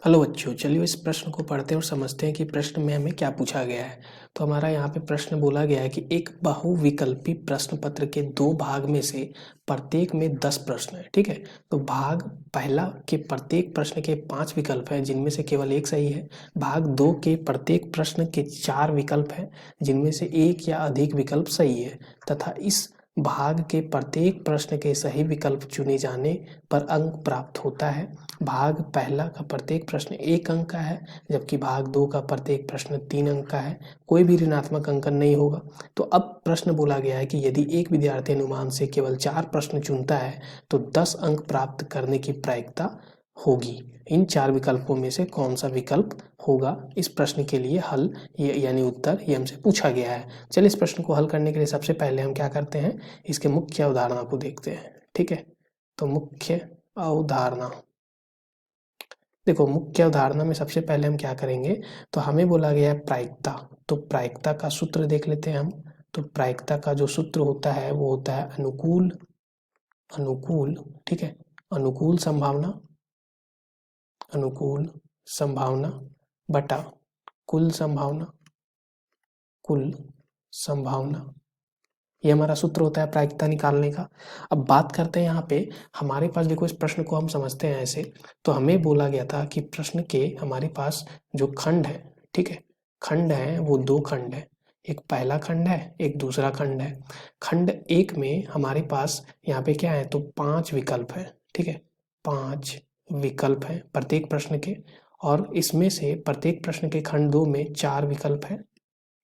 Hello बच्चों, चलिए इस प्रश्न को पढ़ते हैं और समझते हैं कि प्रश्न में हमें क्या पूछा गया है। तो हमारा यहाँ पे प्रश्न बोला गया है कि एक बहुविकल्पी प्रश्न पत्र के 2 भाग में से प्रत्येक में 10 प्रश्न है। ठीक है, तो भाग पहला के प्रत्येक प्रश्न के 5 विकल्प हैं जिनमें से केवल एक सही है। भाग 2 के प्रत्येक प्रश्न के 4 विकल्प हैं जिनमें से एक या अधिक विकल्प सही है, तथा इस भाग के प्रत्येक प्रश्न के सही विकल्प चुने जाने पर अंक प्राप्त होता है। भाग पहला का प्रत्येक प्रश्न 1 अंक का है, जबकि भाग 2 का प्रत्येक प्रश्न 3 अंक का है। कोई भी ऋणात्मक अंकन नहीं होगा। तो अब प्रश्न बोला गया है कि यदि एक विद्यार्थी अनुमान से केवल 4 प्रश्न चुनता है तो 10 अंक प्राप्त करने की प्रायिकता होगी। इन 4 विकल्पों में से कौन सा विकल्प होगा? इस प्रश्न के लिए हल यानी उत्तर ये हमसे पूछा गया है। चलिए इस प्रश्न को हल करने के लिए सबसे पहले हम क्या करते हैं, इसके मुख्य अवधारणा को देखते हैं। ठीक है, तो मुख्य अवधारणा, देखो मुख्य अवधारणा में सबसे पहले हम क्या करेंगे, तो हमें बोला गया है प्रायिकता। तो प्रायिकता का सूत्र देख लेते हैं हम। तो प्रायिकता का जो सूत्र होता है वो होता है अनुकूल अनुकूल ठीक है, अनुकूल संभावना, अनुकूल संभावना बटा कुल संभावना, कुल संभावना। ये हमारा सूत्र होता है प्रायिकता निकालने का। अब बात करते हैं यहाँ पे, हमारे पास देखो इस प्रश्न को हम समझते हैं ऐसे। तो हमें बोला गया था कि प्रश्न के हमारे पास जो खंड है, ठीक है, खंड है वो 2 खंड है। एक पहला खंड है, एक दूसरा खंड है। खंड 1 में हमारे पास यहाँ पे क्या है, तो 5 विकल्प है। ठीक है, 5 विकल्प है प्रत्येक प्रश्न के, और इसमें से प्रत्येक प्रश्न के खंड 2 में 4 विकल्प है।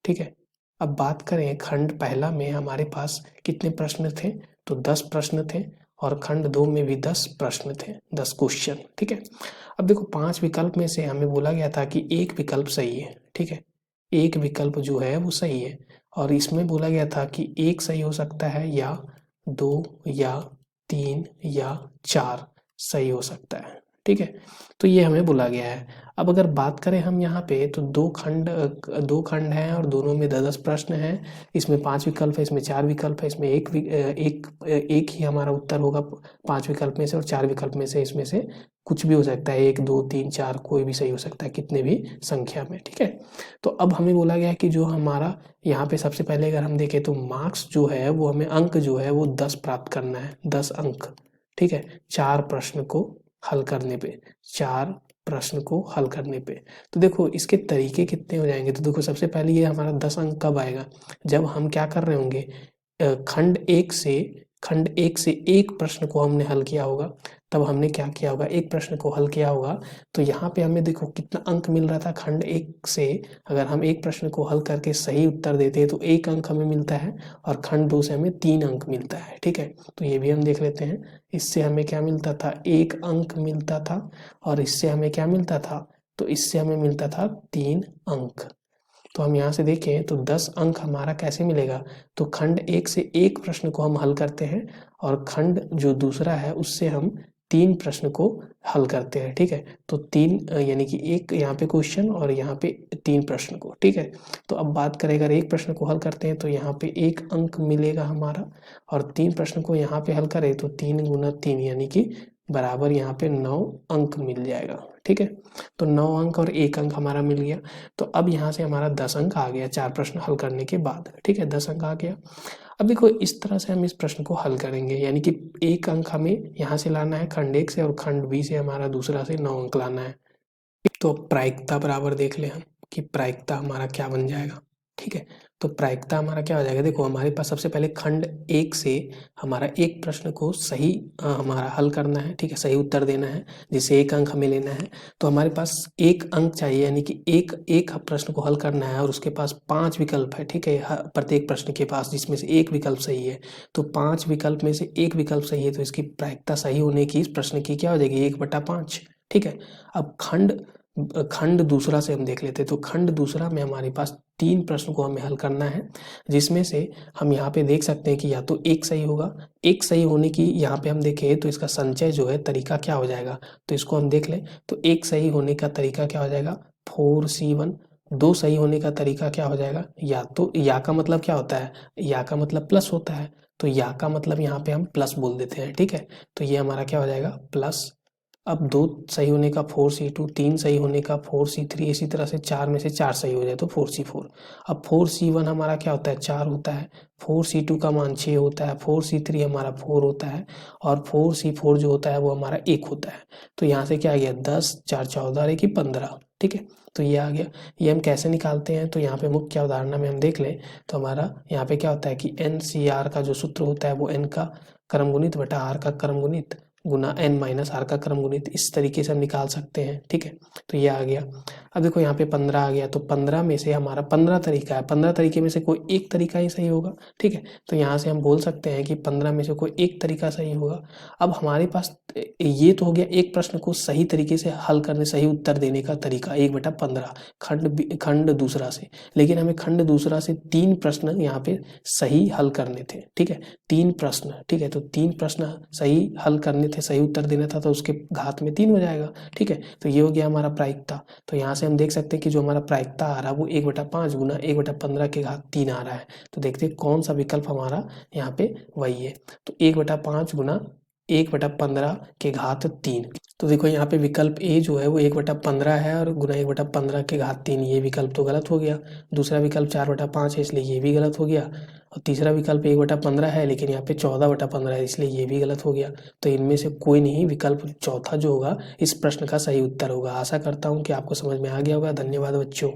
ठीक है, अब बात करें खंड पहला में हमारे पास कितने प्रश्न थे, तो 10 प्रश्न थे, और खंड 2 में भी 10 प्रश्न थे, 10 क्वेश्चन। ठीक है, अब देखो 5 विकल्प में से हमें बोला गया था कि एक विकल्प सही है। ठीक है, एक विकल्प जो है वो सही है, और इसमें बोला गया था कि एक सही हो सकता है, या 2 या 3 या 4 सही हो सकता है। ठीक है, तो ये हमें बोला गया है। अब अगर बात करें हम यहाँ पे, तो 2 खंड हैं और दोनों में 10 प्रश्न हैं। इसमें 5 विकल्प है, इसमें 4 विकल्प है, इसमें एक ही हमारा उत्तर होगा 5 विकल्प में से, और 4 विकल्प में से इसमें से कुछ भी हो सकता है, 1 2 3 4 कोई भी सही हो सकता है, कितने भी संख्या में। ठीक है, तो अब हमें बोला गया है कि जो हमारा यहाँ पे सबसे पहले अगर हम देखें तो मार्क्स जो है वो हमें अंक जो है वो 10 प्राप्त करना है, 10 अंक। ठीक है, 4 प्रश्न को हल करने पे, 4 प्रश्न को हल करने पे। तो देखो इसके तरीके कितने हो जाएंगे, तो देखो सबसे पहले ये हमारा 10 अंक कब आएगा, जब हम क्या कर रहे होंगे, खंड एक से एक प्रश्न को हमने हल किया होगा। तब हमने क्या किया होगा, एक प्रश्न को हल किया होगा, तो यहाँ पे हमें देखो कितना अंक मिल रहा था खंड 1 से। अगर हम एक प्रश्न को हल करके सही उत्तर देते हैं तो 1 अंक हमें मिलता है, और खंड 2 से हमें 3 अंक मिलता है। ठीक है, तो ये भी हम देख लेते हैं। इससे हमें क्या मिलता था, 1 अंक मिलता था, और इससे हमें क्या मिलता था, तो इससे हमें मिलता था 3 अंक। तो हम यहाँ से देखें तो 10 अंक हमारा कैसे मिलेगा, तो खंड 1 से एक प्रश्न को हम हल करते हैं, और खंड जो दूसरा है उससे हम 3 प्रश्न को हल करते हैं। ठीक है, तो 3 यानी कि एक यहाँ पे क्वेश्चन और यहाँ पे 3 प्रश्न को। ठीक है, तो अब बात करें अगर एक प्रश्न को हल करते हैं तो यहाँ पे 1 अंक मिलेगा हमारा, और 3 प्रश्न को यहाँ पे हल करें तो 3 गुना 3 यानी कि बराबर यहाँ पे 9 अंक मिल जाएगा। ठीक है, तो 9 अंक और 1 अंक हमारा मिल गया। तो अब यहाँ से हमारा 10 अंक आ गया 4 प्रश्न हल करने के बाद। ठीक है, 10 अंक आ गया। अब देखो इस तरह से हम इस प्रश्न को हल करेंगे, यानी कि 1 अंक हमें यहाँ से लाना है खंड 1 से, और खंड बी से हमारा दूसरा से 9 अंक लाना है। तो प्रायिकता बराबर देख लें हम कि प्रायिकता हमारा क्या बन जाएगा। ठीक है, तो प्रायिकता हमारा क्या हो जाएगा, देखो हमारे पास सबसे पहले खंड 1 से हमारा एक प्रश्न को सही हमारा हल करना है। ठीक है, सही उत्तर देना है, जिससे 1 अंक हमें लेना है। तो हमारे पास 1 अंक चाहिए, यानी कि एक प्रश्न को हल करना है, और उसके पास 5 विकल्प है। ठीक है, प्रत्येक प्रश्न के पास, जिसमें से एक विकल्प सही है। तो 5 विकल्प में से एक विकल्प सही है, तो इसकी प्रायिकता सही होने की इस प्रश्न की क्या हो जाएगी, 1/5। ठीक है, अब खंड दूसरा से हम देख लेते हैं। तो खंड दूसरा में हमारे पास 3 प्रश्न को हमें हल करना है, जिसमें से हम यहाँ पे देख सकते हैं कि या तो एक सही होगा, एक सही होने की यहाँ पे हम देखें तो इसका संचय जो है तरीका क्या हो जाएगा, तो इसको हम देख लें। तो एक सही होने का तरीका क्या हो जाएगा, 4C1। 2 सही होने का तरीका क्या हो जाएगा, या तो या का मतलब क्या होता है, या का मतलब प्लस होता है, तो या का मतलब यहाँ पे हम प्लस बोल देते हैं। ठीक है, तो ये हमारा क्या हो जाएगा, प्लस अब 2 सही होने का 4C2, 3 सही होने का 4C3, इसी तरह से 4 में से 4 सही हो जाए तो 4C4। अब 4C1 हमारा क्या होता है, 4 होता है, 4C2 का मान 6 होता है, 4C3 हमारा 4 होता है, और 4C4 जो होता है वो हमारा 1 होता है। तो यहाँ से क्या आ गया, 10, 4 14 और 1 15। ठीक है, तो ये आ गया। ये हम कैसे निकालते हैं, तो यहाँ पे मुख्य अवधारणा में हम देख लें तो हमारा यहाँ पे क्या होता है कि NCR का जो सूत्र होता है वो N का क्रम गुणित बटा R का क्रम गुणित गुना N माइनस R का क्रम गुणित, इस तरीके से हम निकाल सकते हैं। ठीक है, तो ये आ गया। अब देखो यहाँ पे 15 आ गया, तो 15 में से हमारा 15 तरीका है, 15 तरीके में से कोई एक तरीका ही सही होगा। ठीक है, तो यहाँ से हम बोल सकते हैं कि 15 में से कोई एक तरीका सही होगा। अब हमारे पास ये तो हो गया एक प्रश्न को सही तरीके से हल करने, सही उत्तर देने का तरीका 1/15 खंड दूसरा से। लेकिन हमें खंड दूसरा से 3 प्रश्न यहाँ पे सही हल करने थे। ठीक है, 3 प्रश्न। ठीक है, तो 3 प्रश्न सही हल करने थे, सही उत्तर देना था, तो उसके घात में 3 हो जाएगा। ठीक है, तो ये हो गया हमारा प्रायिकता। तो यहाँ से हम देख सकते हैं कि जो हमारा प्रायिकता आ रहा है वो 1/5 गुना 1/15 के घात 3 आ रहा है। तो देखते हैं कौन सा विकल्प हमारा यहाँ पे वही है। तो 1/5 गुना 1/15 के घात 3। तो देखो यहाँ पे विकल्प ए जो है वो 1/15 है और गुना 1/15 के घात 3, ये विकल्प तो गलत हो गया। दूसरा विकल्प 4/5 है, इसलिए ये भी गलत हो गया। और तीसरा विकल्प 1/15 है, लेकिन यहाँ पे 14/15 है, इसलिए ये भी गलत हो गया। तो इनमें से कोई नहीं, विकल्प चौथा जो होगा इस प्रश्न का सही उत्तर होगा। आशा करता हूँ कि आपको समझ में आ गया होगा। धन्यवाद बच्चों।